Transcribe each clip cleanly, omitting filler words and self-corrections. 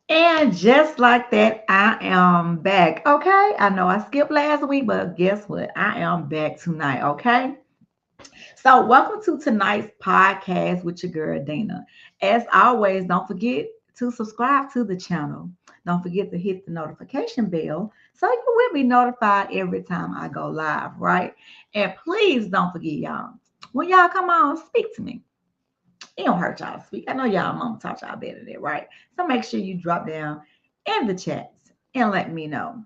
And just like that, I am back. Okay. I know I skipped last week, but guess what? I am back tonight. Okay. So, welcome to tonight's podcast with your girl, Dana. As always, don't forget to subscribe to the channel. Don't forget to hit the notification bell so you will be notified every time I go live, right? And please don't forget, y'all, when y'all come on, speak to me. It don't hurt y'all to speak. I know y'all mama taught y'all better than that, right? So make sure you drop down in the chats and let me know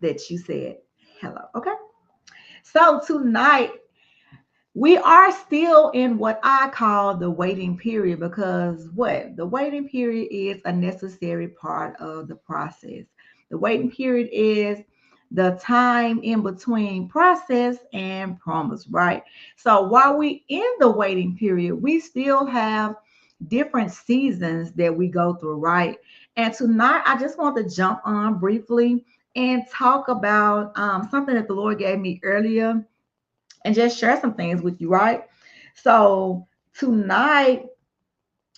that you said hello, okay? So tonight we are still in what I call the waiting period because what? The waiting period is a necessary part of the process. The waiting period is the time in between process and promise, right? So while we in the waiting period, we still have different seasons that we go through, right? And tonight, I just want to jump on briefly and talk about something that the Lord gave me earlier and just share some things with you, right? So tonight,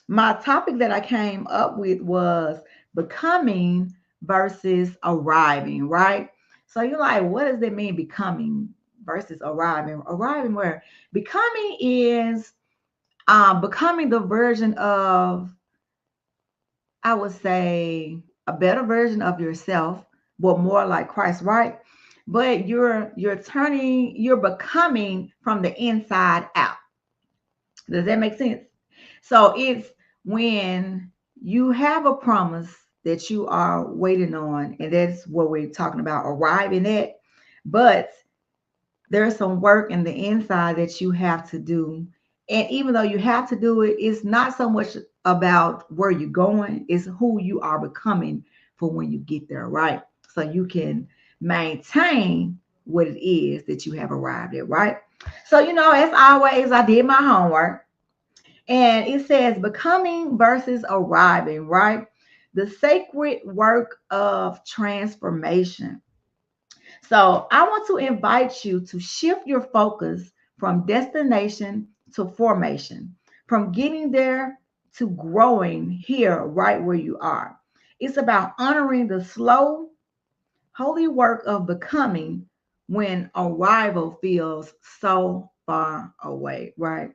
my topic that I came up with was becoming versus arriving, right? So you're like, what does that mean, becoming versus arriving? Arriving where? Becoming is becoming the version of, I would say, a better version of yourself, but more like Christ, right? But you're becoming from the inside out. Does that make sense? So it's when you have a promise that you are waiting on, and that's what we're talking about arriving at. But there's some work in the inside that you have to do. And even though you have to do it, it's not so much about where you're going, it's who you are becoming for when you get there, right? So you can maintain what it is that you have arrived at, right? So, as always, I did my homework and it says becoming versus arriving, right? The sacred work of transformation. So I want to invite you to shift your focus from destination to formation, from getting there to growing here, right where you are. It's about honoring the slow, holy work of becoming when arrival feels so far away, right?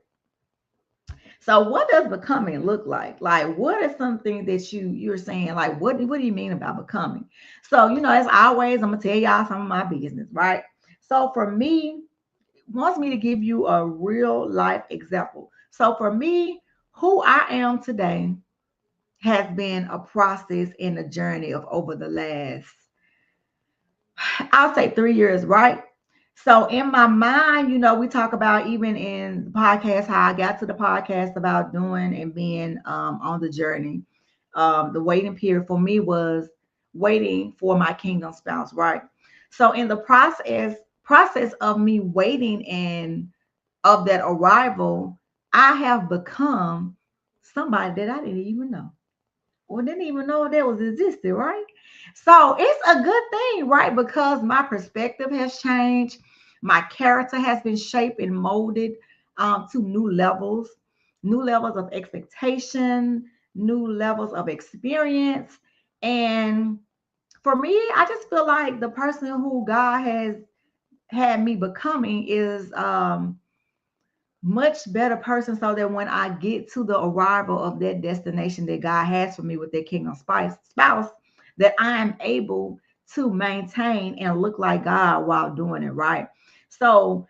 So what does becoming look like? Like what is something that you're saying? Like what do you mean about becoming? So, as always, I'm gonna tell y'all some of my business, right? So for me, wants me to give you a real life example. So for me, who I am today has been a process and a journey of over the last, I'll say 3 years, right? So in my mind, we talk about even in the podcast how I got to the podcast about doing and being on the journey. The waiting period for me was waiting for my kingdom spouse, right? So in the process of me waiting and of that arrival, I have become somebody that I didn't even know or didn't even know that was existed, right? So it's a good thing, right? Because my perspective has changed, my character has been shaped and molded to new levels of expectation, new levels of experience. And for me, I just feel like the person who God has had me becoming is much better person so that when I get to the arrival of that destination that God has for me with that kingdom spouse, that I am able to maintain and look like God while doing it right. So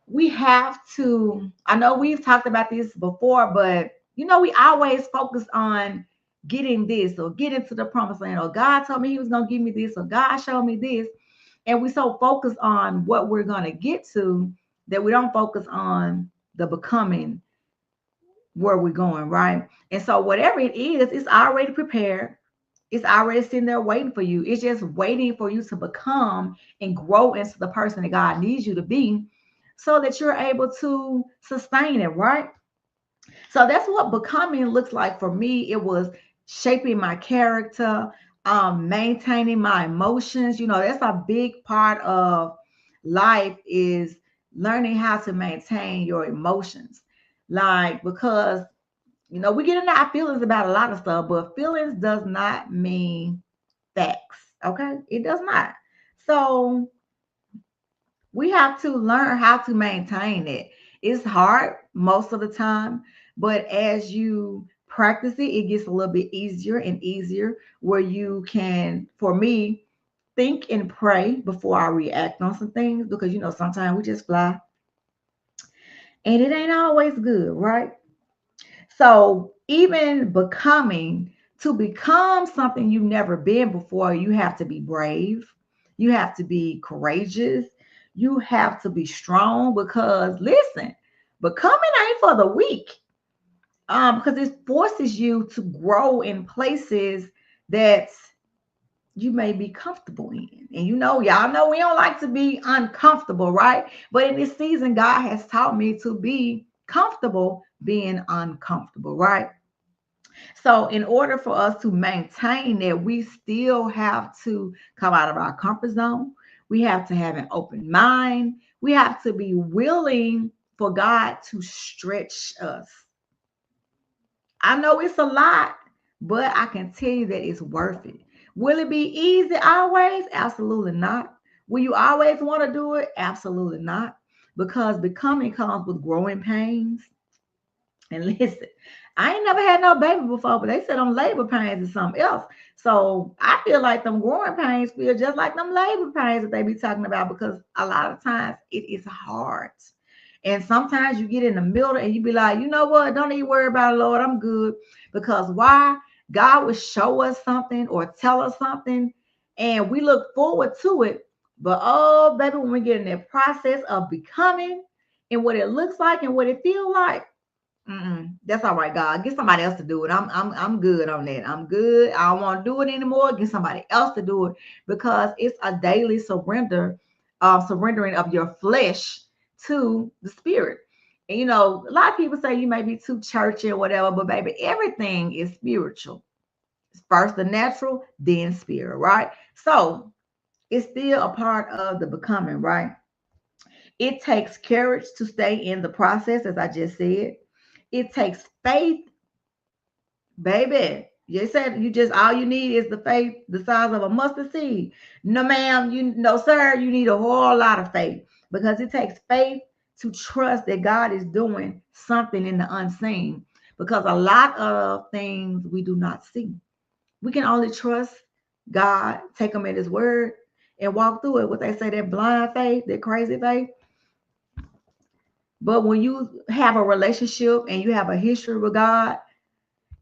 we have to, I know we've talked about this before, but we always focus on getting this or getting to the promised land, or God told me he was going to give me this, or God showed me this. And we so focus on what we're going to get to that we don't focus on the becoming where we're going, right? And so whatever it is, it's already prepared. It's already sitting there waiting for you. It's just waiting for you to become and grow into the person that God needs you to be so that you're able to sustain it, right? So that's what becoming looks like for me. It was shaping my character, maintaining my emotions. That's a big part of life is learning how to maintain your emotions. Like, because We get into our feelings about a lot of stuff, but feelings does not mean facts. Okay, it does not. So we have to learn how to maintain it. It's hard most of the time, but as you practice it, it gets a little bit easier and easier where you can, for me, think and pray before I react on some things because sometimes we just fly and it ain't always good, right? So even to become something you've never been before, you have to be brave. You have to be courageous. You have to be strong because listen, becoming ain't for the weak. Because it forces you to grow in places that you may be comfortable in. And y'all know we don't like to be uncomfortable, right? But in this season, God has taught me to be comfortable being uncomfortable, right? So, in order for us to maintain that, we still have to come out of our comfort zone. We have to have an open mind. We have to be willing for God to stretch us. I know it's a lot, but I can tell you that it's worth it. Will it be easy always? Absolutely not. Will you always want to do it? Absolutely not. Because becoming comes with growing pains. And listen, I ain't never had no baby before, but they said them labor pains is something else. So I feel like them growing pains feel just like them labor pains that they be talking about because a lot of times it is hard. And sometimes you get in the middle and you be like, you know what? Don't even worry about it, Lord. I'm good. Because why? God will show us something or tell us something, and we look forward to it. But oh, baby, when we get in that process of becoming and what it looks like and what it feels like, that's all right, God. Get somebody else to do it. I'm good on that. I'm good. I don't want to do it anymore. Get somebody else to do it because it's a daily surrendering of your flesh to the spirit. And a lot of people say you may be too churchy or whatever, but baby, everything is spiritual. First the natural, then spirit, right? So it's still a part of the becoming, right? It takes courage to stay in the process, as I just said. It takes faith, baby. You said you just all you need is the faith the size of a mustard seed. No, ma'am, sir, you need a whole lot of faith because it takes faith to trust that God is doing something in the unseen. Because a lot of things we do not see. We can only trust God, take him at his word, and walk through it. What they say, that blind faith, that crazy faith. But when you have a relationship and you have a history with God,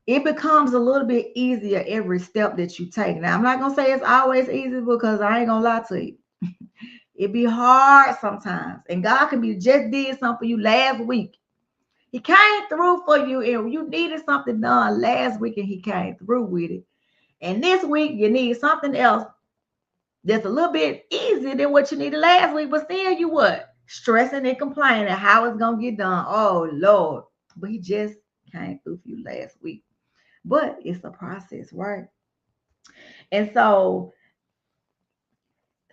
it becomes a little bit easier every step that you take. Now, I'm not going to say it's always easy because I ain't going to lie to you. It be hard sometimes. And God can be just did something for you last week. He came through for you and you needed something done last week and he came through with it. And this week you need something else that's a little bit easier than what you needed last week. But still you what? Stressing and complaining how it's going to get done. Oh, Lord. But he just came through for you last week. But it's a process, right? And so,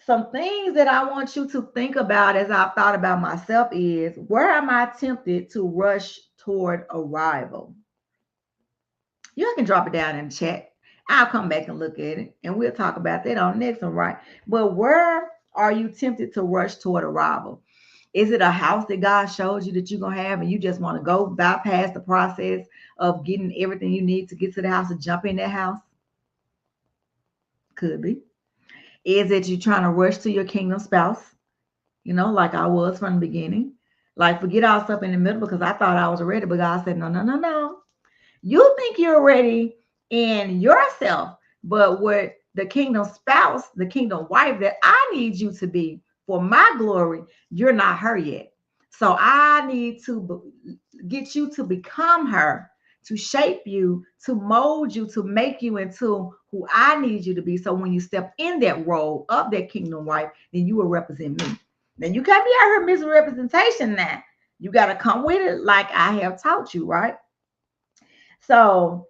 some things that I want you to think about as I've thought about myself is where am I tempted to rush toward arrival? You can drop it down in the chat. I'll come back and look at it and we'll talk about that on next one, right? But where are you tempted to rush toward arrival? Is it a house that God shows you that you're going to have and you just want to go bypass the process of getting everything you need to get to the house and jump in that house? Could be. Is it you trying to rush to your kingdom spouse? Like I was from the beginning. Like forget all stuff in the middle because I thought I was ready, but God said, no, no, no, no. You think you're ready in yourself, but with the kingdom spouse, the kingdom wife that I need you to be for my glory, you're not her yet. So I need to get you to become her, to shape you, to mold you, to make you into who I need you to be. So when you step in that role of that kingdom wife, then you will represent me. Then you can't be out here misrepresentation now. You got to come with it like I have taught you, right? So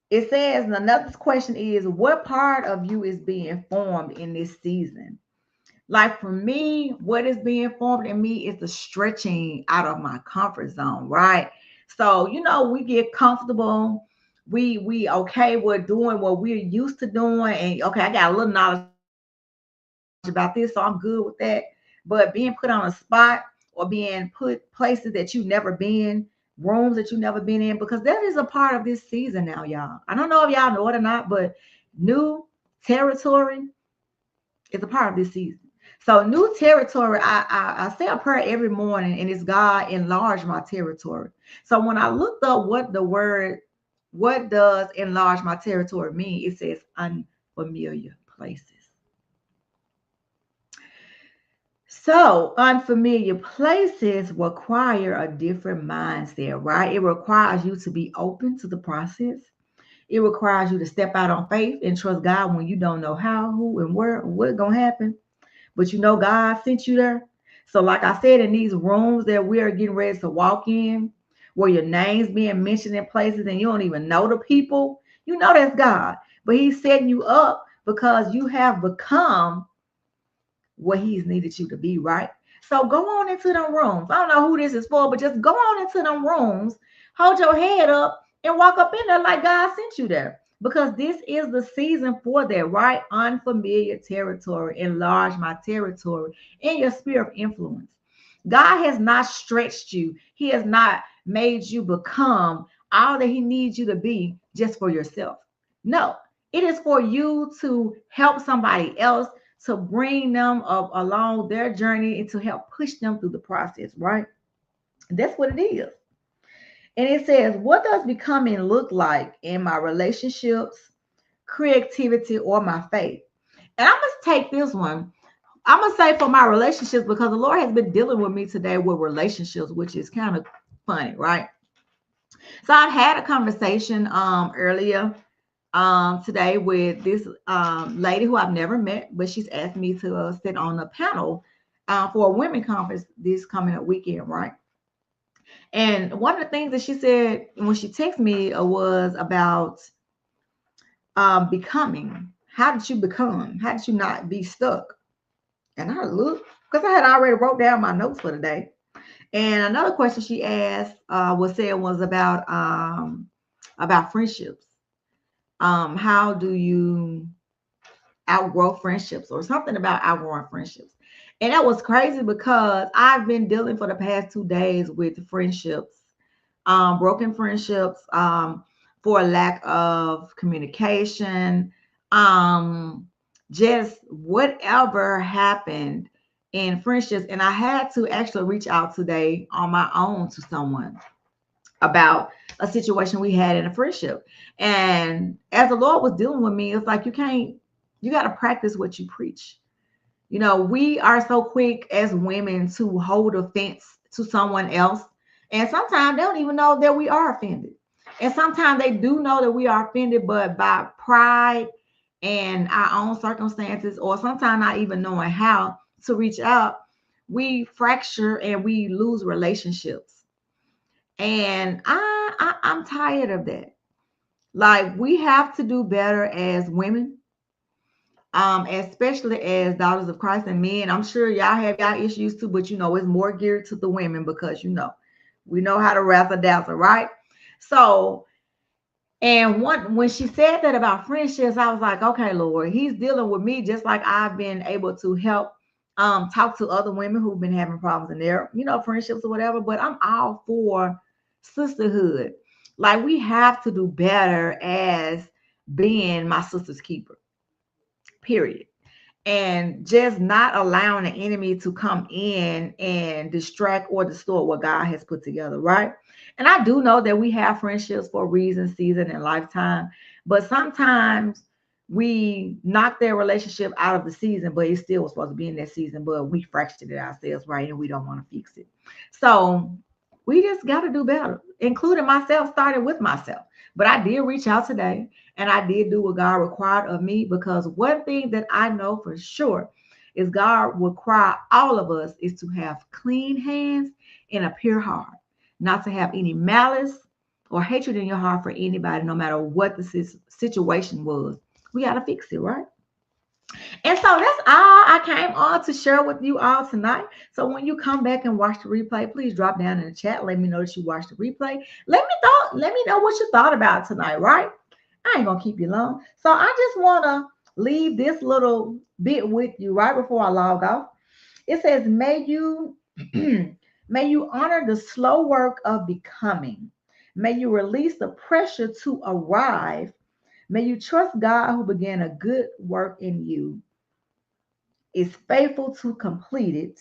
it says another question is what part of you is being formed in this season? Like for me, what is being formed in me is the stretching out of my comfort zone, right? So, we get comfortable. We okay with doing what we're used to doing. And okay, I got a little knowledge about this, so I'm good with that. But being put on a spot or being put places that you've never been, rooms that you've never been in, because that is a part of this season now, y'all. I don't know if y'all know it or not, but new territory is a part of this season. So new territory, I say a prayer every morning, and it's God enlarge my territory. So when I looked up what does enlarge my territory mean, it says unfamiliar places. So unfamiliar places require a different mindset, right? It requires you to be open to the process. It requires you to step out on faith and trust God when you don't know how, who, and where, what's gonna happen. But God sent you there. So, like I said, in these rooms that we are getting ready to walk in, where your name's being mentioned in places and you don't even know the people, that's God. But He's setting you up because you have become what He's needed you to be, right? So go on into them rooms. I don't know who this is for, but just go on into them rooms, hold your head up, and walk up in there like God sent you there. Because this is the season for that, right? Unfamiliar territory, enlarge my territory in your sphere of influence. God has not stretched you, He has not made you become all that He needs you to be just for yourself. No, it is for you to help somebody else, to bring them up along their journey and to help push them through the process, right? That's what it is. And it says, what does becoming look like in my relationships, creativity, or my faith? And I must take this one. I'm going to say for my relationships, because the Lord has been dealing with me today with relationships, which is kind of funny, right? So I've had a conversation earlier today with this lady who I've never met, but she's asked me to sit on a panel for a women conference this coming up weekend, right? And one of the things that she said when she texted me was about becoming. How did you become? How did you not be stuck? And I looked because I had already wrote down my notes for the day. And another question she asked was about friendships. How do you outgrow friendships, or something about outgrowing friendships? And that was crazy because I've been dealing for the past 2 days with friendships, broken friendships, for lack of communication, um, just whatever happened in friendships. And I had to actually reach out today on my own to someone about a situation we had in a friendship. And as the Lord was dealing with me, it's like you got to practice what you preach. We are so quick as women to hold offense to someone else. And sometimes they don't even know that we are offended. And sometimes they do know that we are offended, but by pride and our own circumstances, or sometimes not even knowing how to reach out, we fracture and we lose relationships. And I'm tired of that. Like, we have to do better as women, especially as daughters of Christ and men. I'm sure y'all have y'all issues too, but it's more geared to the women because we know how to razzle dazzle, right? So, and when she said that about friendships, I was like, okay, Lord, He's dealing with me just like I've been able to help talk to other women who've been having problems in their, friendships or whatever. But I'm all for sisterhood. Like, we have to do better as being my sister's keeper, period. And just not allowing the enemy to come in and distract or distort what God has put together, right? And I do know that we have friendships for a reason, season, and lifetime, but sometimes we knock their relationship out of the season, but it still was supposed to be in that season, but we fractured it ourselves, right? And we don't want to fix it. So we just got to do better, including myself, started with myself. But I did reach out today, and I did do what God required of me, because one thing that I know for sure is God require all of us is to have clean hands and a pure heart, not to have any malice or hatred in your heart for anybody, no matter what the situation was. We got to fix it, right? And so that's all I came on to share with you all tonight. So when you come back and watch the replay, please drop down in the chat. Let me know that you watched the replay. Let me know what you thought about tonight, right? I ain't gonna keep you long. So I just wanna leave this little bit with you right before I log off. It says, may you may you honor the slow work of becoming. May you release the pressure to arrive. May you trust God who began a good work in you is faithful to complete it,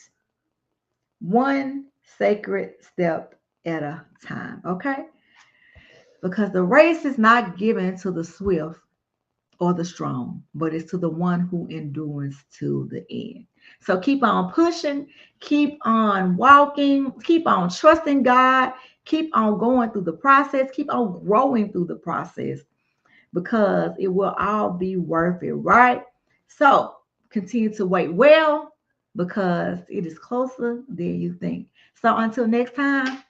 one sacred step at a time. Okay? Because the race is not given to the swift or the strong, but it's to the one who endures to the end. So keep on pushing, keep on walking, keep on trusting God, keep on going through the process, keep on growing through the process because it will all be worth it, right? So continue to wait well because it is closer than you think. So until next time,